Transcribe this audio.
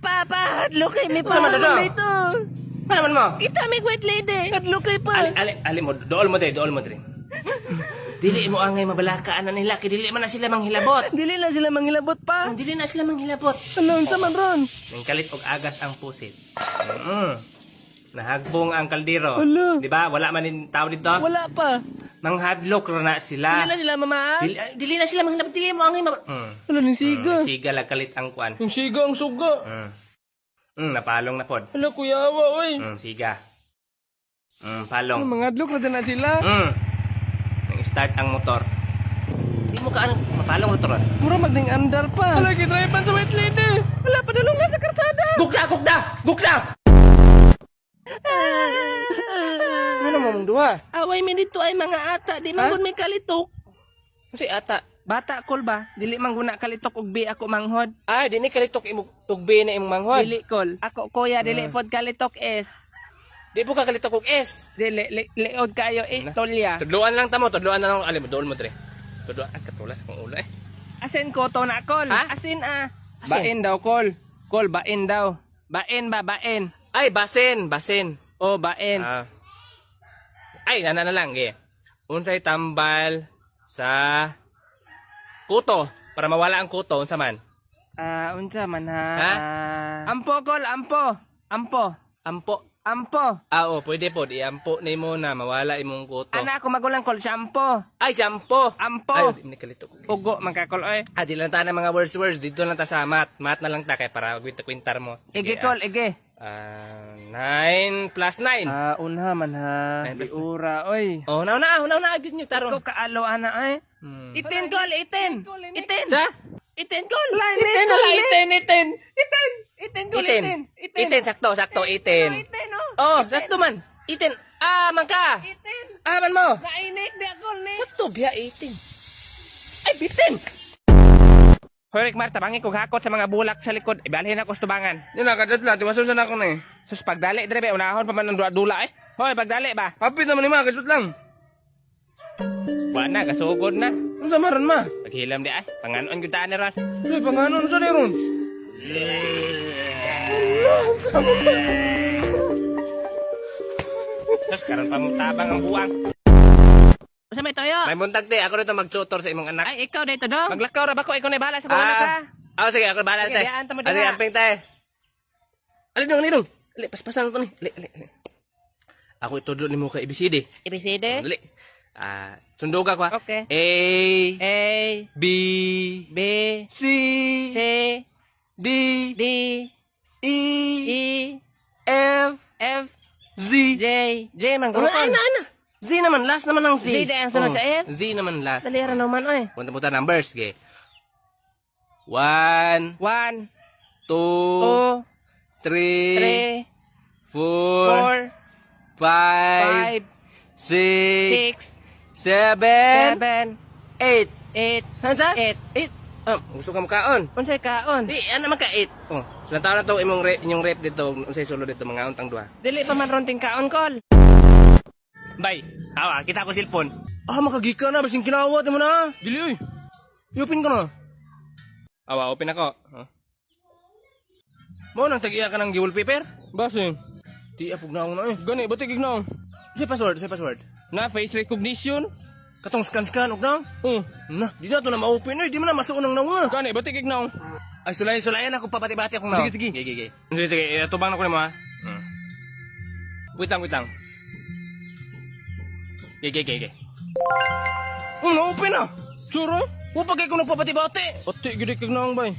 Pa, hadlo kay may Sama na daw. ito. Ano naman mo? Kita may white lady. Hadlo kay pa. Ali mo, dool mo dre. Dili mo angay mabalakaan na nila, kay dili man na sila manghilabot. Dili na sila manghilabot pa. Dili na sila manghilabot. Ano sa man ron? Nang kalit og agas ang pusit. Nahagbong ang kaldero. Hala. Di ba? Wala man yung tao dito. Wala pa. Manghadlok na sila. Dili na sila mamaan. Dili na sila manghilabot. Dili mo angay Ano ning siga? Siga lang kalit ang kuan. Yung siga ang suga. Napalong na pod. Hala kuya awa oy. Siga. Palong. Mga hadlok na din sila. Nang start ang motor. Di mo ka mapalong motor. Mura magding andar pa. Hala gidrivean sa white lady. Wala pa dalong nga sa karsada. Gukda! Ano mo mong duha? Away mi dito ay mga ata, di man gud may kalitok. Kasi ata. Bata kol ba? Dili man guna kalitok og bi ako manghod. Ay, di ni kalitok imong tugbi na imong manghod. Dili kol. Ako kuya dili pod kalitok es. Di po ka kalitok og S. Dili liod kayo tolya. Tudluan lang tamo, tudluan na lang. Alim, dool mo dre. Tudluan, katulas kong ulo eh. Asin ko to na kol. Ha? Asin ah. Asin? Bain daw kol. Kol bain daw. Bain ba bain? Ay, basin. O bain. Ay, na lang, eh. Unsay tambal sa kuto. Para mawala ang kuto, unsa man. Unsa man ha? Ha? Ampo kol, ampo. Ampo. Oo, pwede po. Iampo na mo na mawala imong kuto. Ana ako magulang kol shampoo. Ay, shampoo. Ampo. Ay, hindi kalitok. Pugo magkakol oy. Di lang ta ng mga words. Dito lang ta sa math. Math na lang ta kay para kwintar mo. Ige kol, ige. 9 plus 9. Unha man ha. Nine plus Biura oy. Oh, nauna. Agad nyo, taron. Ikaw kaalo ana ay. Itin kol, itin. Sa? Itin kol. Itin na lang, itin. Itin kol, Itin, sakto, itin. Itin oh. Oh, sakto man. Itin. Man ka. Itin. Man mo. Nainik di ako ni. Sakto, biya itin. Ay, bitin. Hoy Rick Marta, bangi kog hakot sa mga bulak sa likod. Ibalhin ako sa tubangan. Yan na, kadat lang. Tiwasun na ako na eh. Sus pagdali dire be unahon pa man ng dula eh. Hoy pagdali ba? Hapit naman ni ma, kadat lang. Wa na gasugod na. Ano sa maran ma? Paghilam di ay. Panganon gyud taan ni ron. Uy, panganon sa niron. Karon pa mo tabang ang buwang. Sa may toyo. May buntag te, ako rito mag-tutor sa imong anak. Ay ikaw dito do. Maglakaw ra ba ko ikaw na bahala sa buwan ka. Sige, ako bahala Sige, te. diyaan tamo Sige, diha. amping te. Alidong. Ali, paspasan ko ni. Ali. Ako itudlo ni mo ka ABCD. ABCD. Ali. Sunduga ko ha. Okay. A, B, B C, C D, D E, E F, F Z. J man Ano, guro. Z naman, last naman ang Z. Z din ang sunod sa F? Z naman last. Dali ra naman oy. Punta numbers, ge. 1, 1 2, 2 3, 3 4, 4 5, 6 6, 7, 7 8. 8 Hansa? 8 Gusto ka makaon? Unsay kaon? Di, ano man ka 8? Oh, ilang taon na to inyong rep dito, unsay sulod dito, mga untang duha. Dili pa man ron ting kaon kol. Bay, kita ko cellphone. Makagika na, basing kinawat mo na. Dili oy. Yupin ka na. Open ako. Mo nang tagiya ka ng wallpaper? Basing. Di apog na ako na eh. Gani butik ignaw. Say password. Na face recognition. Katong scan og na. Na, di na to na ma-open eh. Di mo na masuon ang nawa. Gani butik ignaw. Ay, sulayan ako, papati-bati akong nawa. Sige. Sige, tubang na ko ni mo ha. Wait lang. Sige. Na-open na. Sure? Upag kayo kung nagpapati-bati. Pati gid ignaw bay.